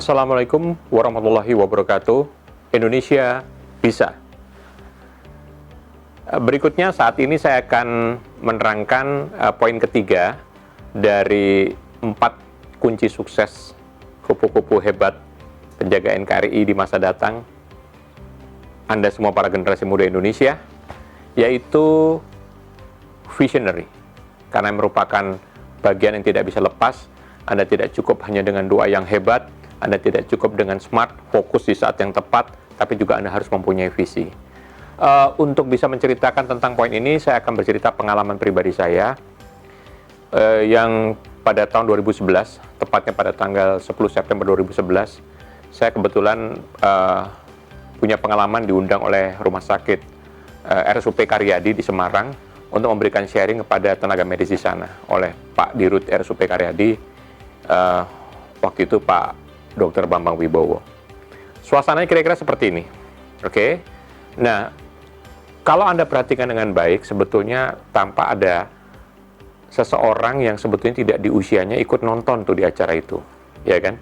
Assalamualaikum warahmatullahi wabarakatuh. Indonesia bisa. Berikutnya saat ini saya akan menerangkan poin ketiga dari 4 kunci sukses kupu-kupu hebat penjaga NKRI di masa datang. Anda semua para generasi muda Indonesia, yaitu visionary. Karena merupakan bagian yang tidak bisa lepas. Anda tidak cukup hanya dengan doa yang hebat, Anda tidak cukup dengan smart, fokus di saat yang tepat, tapi juga Anda harus mempunyai visi. Untuk bisa menceritakan tentang poin ini, saya akan bercerita pengalaman pribadi saya yang pada tahun 2011, tepatnya pada tanggal 10 September 2011, saya kebetulan punya pengalaman diundang oleh Rumah Sakit RSUP Karyadi di Semarang untuk memberikan sharing kepada tenaga medis di sana oleh Pak Dirut RSUP Karyadi, waktu itu Pak Dr. Bambang Wibowo. Suasananya kira-kira seperti ini. Oke. Nah, kalau Anda perhatikan dengan baik, sebetulnya tampak ada seseorang yang sebetulnya tidak di usianya ikut nonton tuh di acara itu. Ya kan?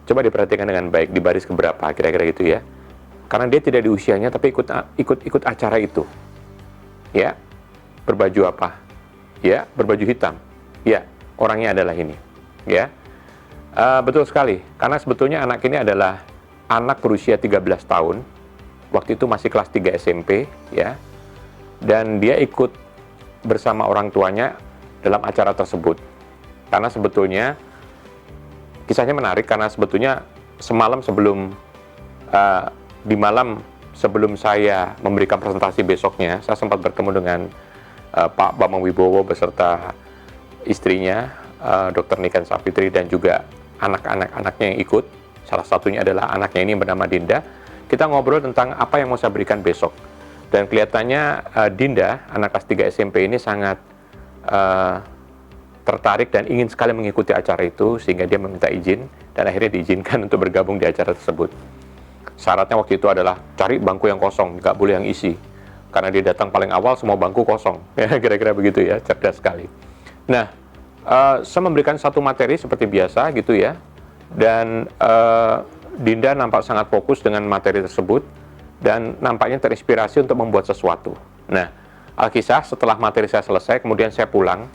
Coba diperhatikan dengan baik, di baris keberapa, kira-kira gitu ya. Karena dia tidak di usianya, tapi ikut acara itu. Ya, berbaju apa? Ya, berbaju hitam. Ya, orangnya adalah ini. Ya, betul sekali. Karena sebetulnya anak ini adalah anak berusia 13 tahun. Waktu itu masih kelas 3 SMP, ya. Dan dia ikut bersama orang tuanya dalam acara tersebut. Karena sebetulnya kisahnya menarik karena sebetulnya semalam sebelum di malam sebelum saya memberikan presentasi besoknya, saya sempat bertemu dengan Pak Bambang Wibowo beserta istrinya, Dr. Niken Sapitri, dan juga anak-anaknya yang ikut. Salah satunya adalah anaknya ini bernama Dinda. Kita ngobrol tentang apa yang mau saya berikan besok. Dan kelihatannya Dinda, anak kelas 3 SMP ini sangat tertarik dan ingin sekali mengikuti acara itu, sehingga dia meminta izin dan akhirnya diizinkan untuk bergabung di acara tersebut. Syaratnya waktu itu adalah cari bangku yang kosong, nggak boleh yang isi. Karena dia datang paling awal, semua bangku kosong. Ya, kira-kira begitu ya, cerdas sekali. Nah, saya memberikan satu materi seperti biasa gitu ya. Dan Dinda nampak sangat fokus dengan materi tersebut dan nampaknya terinspirasi untuk membuat sesuatu. Nah, alkisah setelah materi saya selesai, kemudian saya pulang.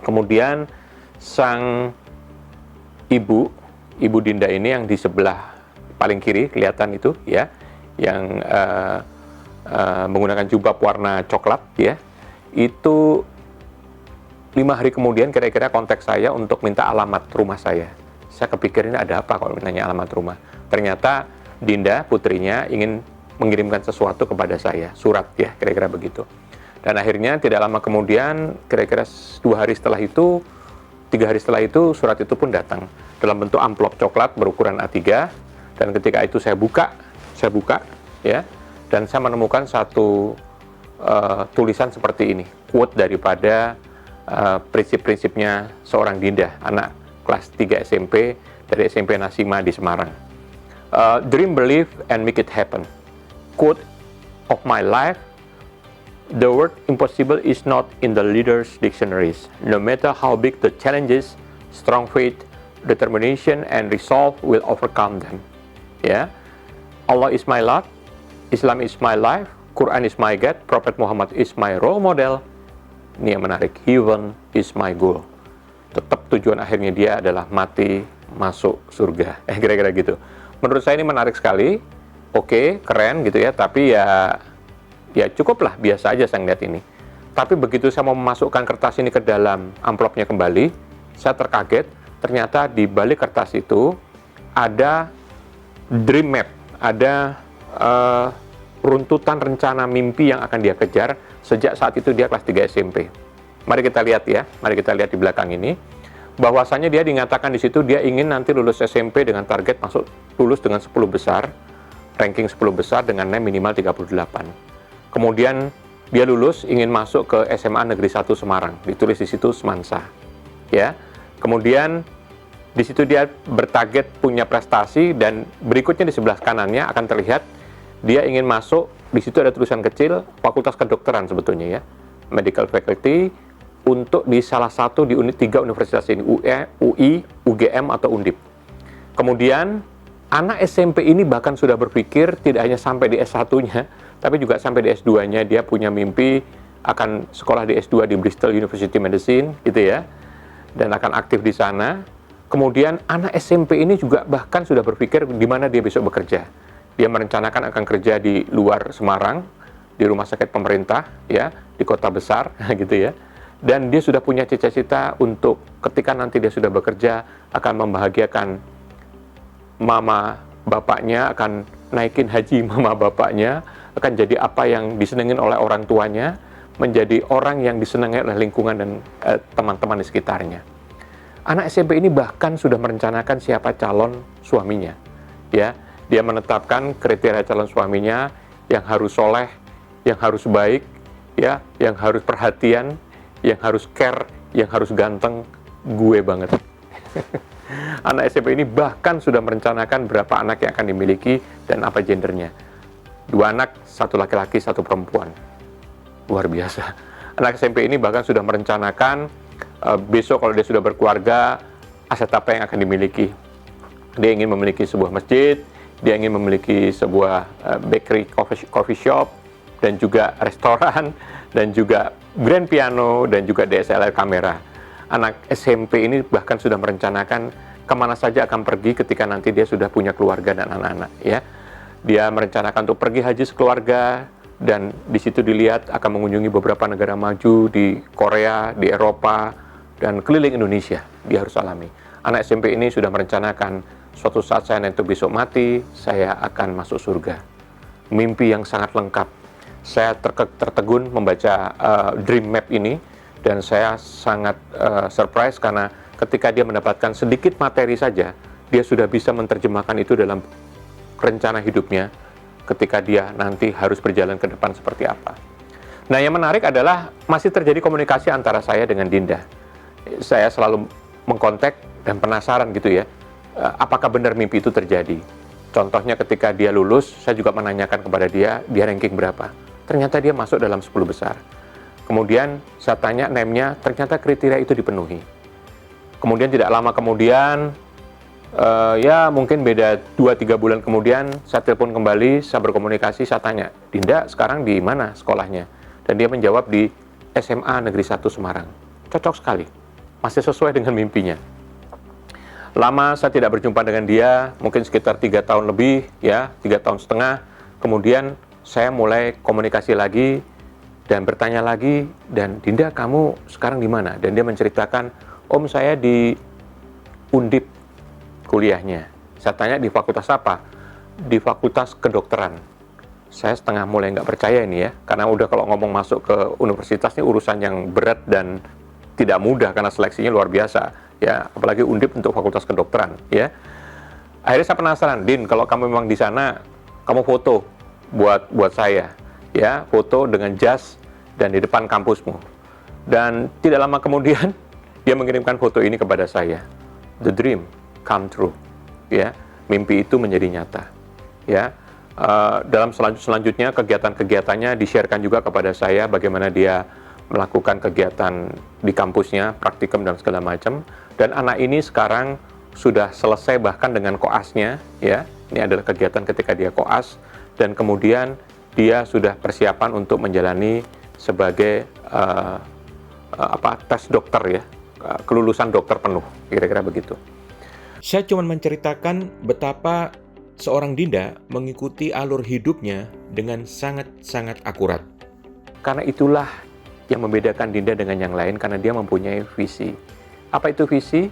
Kemudian sang ibu Dinda ini yang di sebelah paling kiri kelihatan itu ya, yang menggunakan jubah warna coklat ya, itu 5 hari kemudian kira-kira kontak saya untuk minta alamat rumah saya. Saya kepikir ini ada apa kalau nanya alamat rumah. Ternyata Dinda, putrinya, ingin mengirimkan sesuatu kepada saya, surat ya, kira-kira begitu. Dan akhirnya tidak lama kemudian, kira-kira 2 hari setelah itu, 3 hari setelah itu, surat itu pun datang dalam bentuk amplop coklat berukuran A3. Dan ketika itu saya buka ya, dan saya menemukan satu tulisan seperti ini, quote daripada prinsip-prinsipnya seorang Dinda, anak kelas 3 SMP dari SMP Nasima di Semarang. Dream, believe, and make it happen. Quote of my life: the word impossible is not in the leaders' dictionaries. No matter how big the challenges, strong faith, determination, and resolve will overcome them. Ya, Allah is my Lord, Islam is my life, Quran is my God, Prophet Muhammad is my role model. Ini yang menarik, heaven is my goal. Tetap tujuan akhirnya dia adalah mati masuk surga. Kira-kira gitu. Menurut saya ini menarik sekali. Oke, keren gitu ya, tapi ya cukuplah, biasa aja saya ngeliat ini. Tapi begitu saya mau memasukkan kertas ini ke dalam amplopnya kembali, saya terkaget, ternyata di balik kertas itu ada dream map, ada runtutan rencana mimpi yang akan dia kejar sejak saat itu dia kelas 3 SMP. Mari kita lihat ya, mari kita lihat di belakang ini, bahwasannya dia dinyatakan di situ dia ingin nanti lulus SMP dengan target lulus dengan 10 besar, ranking 10 besar dengan nilai minimal 38. Kemudian dia lulus ingin masuk ke SMA Negeri 1 Semarang, ditulis di situ Semansa. Ya. Kemudian di situ dia bertarget punya prestasi, dan berikutnya di sebelah kanannya akan terlihat dia ingin masuk, di situ ada tulisan kecil Fakultas Kedokteran sebetulnya ya, Medical Faculty, untuk di salah satu di unit 3 universitas ini, UI, UGM atau Undip. Kemudian anak SMP ini bahkan sudah berpikir tidak hanya sampai di S1-nya, tapi juga sampai di S2-nya. Dia punya mimpi akan sekolah di S2 di Bristol University Medicine, gitu ya, dan akan aktif di sana. Kemudian anak SMP ini juga bahkan sudah berpikir di mana dia besok bekerja. Dia merencanakan akan kerja di luar Semarang, di rumah sakit pemerintah, ya, di kota besar, gitu ya. Dan dia sudah punya cita-cita untuk ketika nanti dia sudah bekerja akan membahagiakan mama bapaknya, akan naikin haji mama bapaknya, akan jadi apa yang disenengin oleh orang tuanya, menjadi orang yang disenangi oleh lingkungan dan teman-teman di sekitarnya. Anak SMP ini bahkan sudah merencanakan siapa calon suaminya. Ya, dia menetapkan kriteria calon suaminya yang harus soleh, yang harus baik, ya, yang harus perhatian, yang harus care, yang harus ganteng, gue banget. Anak SMP ini bahkan sudah merencanakan berapa anak yang akan dimiliki dan apa gendernya. 2 anak, 1 laki-laki, 1 perempuan. Luar biasa. Anak SMP ini bahkan sudah merencanakan besok kalau dia sudah berkeluarga, aset apa yang akan dimiliki. Dia ingin memiliki sebuah masjid, dia ingin memiliki sebuah bakery, coffee shop, dan juga restoran, dan juga grand piano, dan juga DSLR kamera. Anak SMP ini bahkan sudah merencanakan kemana saja akan pergi ketika nanti dia sudah punya keluarga dan anak-anak, ya. Dia merencanakan untuk pergi haji sekeluarga, dan di situ dilihat akan mengunjungi beberapa negara maju di Korea, di Eropa, dan keliling Indonesia. Dia harus alami. Anak SMP ini sudah merencanakan suatu saat saya nanti besok mati, saya akan masuk surga. Mimpi yang sangat lengkap. Saya tertegun membaca dream map ini, dan saya sangat surprise karena ketika dia mendapatkan sedikit materi saja, dia sudah bisa menerjemahkan itu dalam rencana hidupnya ketika dia nanti harus berjalan ke depan seperti apa. Nah, yang menarik adalah masih terjadi komunikasi antara saya dengan Dinda. Saya selalu mengkontak dan penasaran gitu ya, apakah benar mimpi itu terjadi. Contohnya ketika dia lulus, saya juga menanyakan kepada dia ranking berapa. Ternyata dia masuk dalam 10 besar. Kemudian saya tanya name-nya, ternyata kriteria itu dipenuhi. Kemudian tidak lama kemudian, ya mungkin beda 2-3 bulan kemudian, saya telepon kembali, saya berkomunikasi, saya tanya, Dinda sekarang di mana sekolahnya? Dan dia menjawab di SMA Negeri 1 Semarang. Cocok sekali, masih sesuai dengan mimpinya. Lama saya tidak berjumpa dengan dia, mungkin sekitar 3 tahun lebih, ya 3 tahun setengah. Kemudian saya mulai komunikasi lagi dan bertanya lagi, dan Dinda kamu sekarang di mana? Dan dia menceritakan, Om saya di Undip kuliahnya. Saya tanya di fakultas apa? Di fakultas kedokteran. Saya setengah mulai nggak percaya ini ya, karena udah kalau ngomong masuk ke universitas ini urusan yang berat dan tidak mudah karena seleksinya luar biasa. Ya, apalagi Undip untuk fakultas kedokteran. Ya, akhirnya saya penasaran, Din, kalau kamu memang di sana, kamu foto buat saya, ya, foto dengan jas dan di depan kampusmu. Dan tidak lama kemudian dia mengirimkan foto ini kepada saya. The dream come true, ya, mimpi itu menjadi nyata, ya. Dalam selanjutnya kegiatan-kegiatannya di-sharekan juga kepada saya bagaimana dia melakukan kegiatan di kampusnya, praktikum dan segala macam. Dan anak ini sekarang sudah selesai bahkan dengan koasnya, ya. Ini adalah kegiatan ketika dia koas, dan kemudian dia sudah persiapan untuk menjalani sebagai tes dokter, ya, kelulusan dokter penuh, kira-kira begitu. Saya cuma menceritakan betapa seorang Dinda mengikuti alur hidupnya dengan sangat-sangat akurat. Karena itulah yang membedakan Dinda dengan yang lain, karena dia mempunyai visi. Apa itu visi?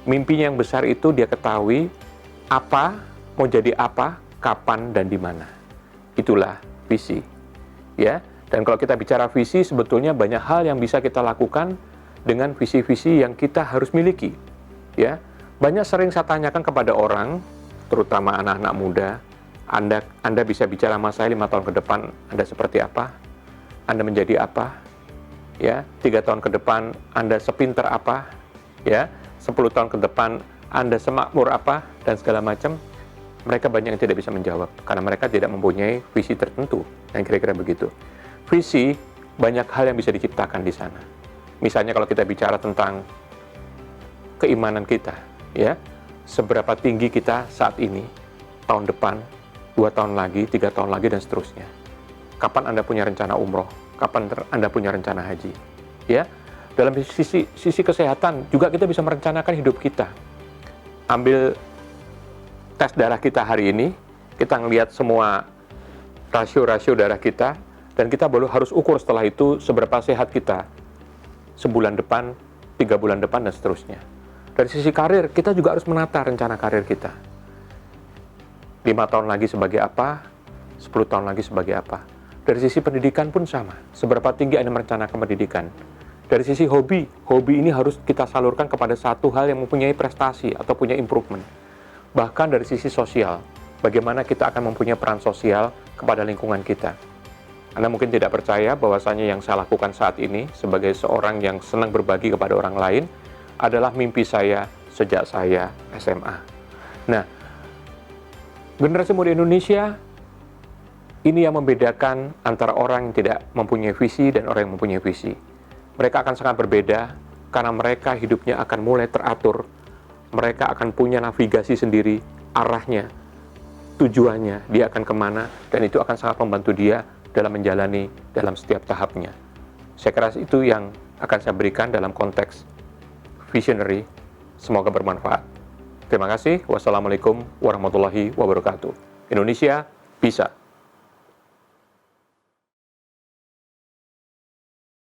Mimpinya yang besar itu dia ketahui apa, mau jadi apa, kapan, dan di mana. Itulah visi. Ya. Dan kalau kita bicara visi, sebetulnya banyak hal yang bisa kita lakukan dengan visi-visi yang kita harus miliki. Ya. Banyak sering saya tanyakan kepada orang, terutama anak-anak muda, Anda bisa bicara sama saya 5 tahun ke depan, Anda seperti apa? Anda menjadi apa? Ya, 3 tahun ke depan, Anda sepinter apa? Ya, 10 tahun ke depan, Anda semakmur apa? Dan segala macam. Mereka banyak yang tidak bisa menjawab, karena mereka tidak mempunyai visi tertentu, yang kira-kira begitu. Visi, banyak hal yang bisa diciptakan di sana. Misalnya kalau kita bicara tentang keimanan kita, ya, seberapa tinggi kita saat ini, tahun depan, 2 tahun lagi, 3 tahun lagi, dan seterusnya. Kapan Anda punya rencana umroh? Kapan Anda punya rencana haji? Ya, dalam sisi kesehatan juga kita bisa merencanakan hidup kita. Ambil tes darah kita hari ini, kita ngelihat semua rasio-rasio darah kita, dan kita baru harus ukur setelah itu seberapa sehat kita sebulan depan, 3 bulan depan, dan seterusnya. Dari sisi karir, kita juga harus menata rencana karir kita. 5 tahun lagi sebagai apa, 10 tahun lagi sebagai apa. Dari sisi pendidikan pun sama, seberapa tinggi Anda merencanakan pendidikan. Dari sisi hobi ini harus kita salurkan kepada satu hal yang mempunyai prestasi atau punya improvement. Bahkan dari sisi sosial, bagaimana kita akan mempunyai peran sosial kepada lingkungan kita. Anda mungkin tidak percaya bahwasanya yang saya lakukan saat ini sebagai seorang yang senang berbagi kepada orang lain adalah mimpi saya sejak saya SMA. Nah, generasi muda Indonesia ini yang membedakan antara orang yang tidak mempunyai visi dan orang yang mempunyai visi. Mereka akan sangat berbeda karena mereka hidupnya akan mulai teratur. Mereka akan punya navigasi sendiri, arahnya, tujuannya, dia akan kemana, dan itu akan sangat membantu dia dalam menjalani dalam setiap tahapnya. Saya kira itu yang akan saya berikan dalam konteks visionary. Semoga bermanfaat. Terima kasih. Wassalamualaikum warahmatullahi wabarakatuh. Indonesia bisa.